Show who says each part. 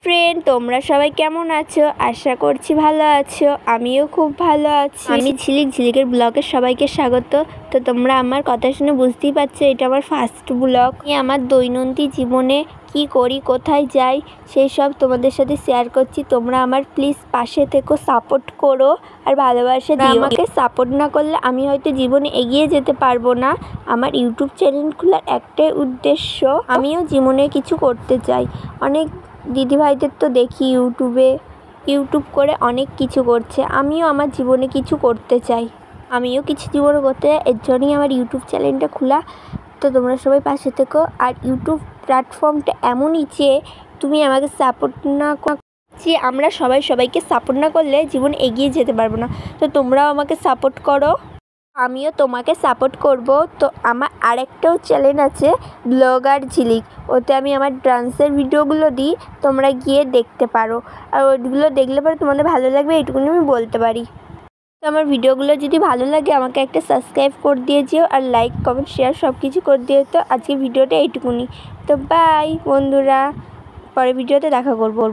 Speaker 1: Friend, তোমরা সবাই কেমন আছো? আশা করছি ভালো আছো। আমিও খুব ভালো আছি। আমি ঝিলিকের ব্লগে সবাইকে স্বাগত। তো তোমরা আমার কথা শুনে বুঝতেই পারছো এটা আমার ফার্স্ট ব্লগ। আমি আমার দৈনন্দিন জীবনে কি করি, কোথায় যাই, সেই সব তোমাদের সাথে শেয়ার করছি। তোমরা আমার প্লিজ পাশে থেকো, সাপোর্ট করো আর ভালোবাসা দিও। আমাকে সাপোর্ট না করলে আমি হয়তো জীবনে এগিয়ে যেতে পারবো না। আমার ইউটিউব চ্যানেল খোলার একটাই উদ্দেশ্য, আমিও জীবনে কিছু করতে চাই। অনেক দিদিভাইদের তো দেখি ইউটিউব করে অনেক কিছু করছে। আমিও আমার জীবনে কিছু করতে চাই, আমিও কিছু জীবনে করতে চাই। এর জন্যই আমার ইউটিউব চ্যানেলটা খোলা। তো তোমরা সবাই পাশে থেকো। আর ইউটিউব প্ল্যাটফর্মটা এমনই যে তুমি আমাকে সাপোর্ট না যে আমরা সবাইকে সাপোর্ট না করলে জীবন এগিয়ে যেতে পারবো না। তো তোমরাও আমাকে সাপোর্ট করো, আমিও তোমাকে সাপোর্ট করব। তো আমার আরেকটাও চ্যানেল আছে, ব্লগার ঝিলিক। ওতে আমি আমার ডান্সের ভিডিওগুলো দিই, তোমরা গিয়ে দেখতে পারো। আর ওইগুলো দেখলে পরে তোমাদের ভালো লাগবে, এইটুকুনি আমি বলতে পারি। তো আমার ভিডিওগুলো যদি ভালো লাগে আমাকে একটা সাবস্ক্রাইব করে দিয়ে যেও, আর লাইক কমেন্ট শেয়ার সব কিছু করে দিও। তো আজকে ভিডিওটা এইটুকুনি। তো বাই বন্ধুরা, পরে ভিডিওতে দেখা করবো।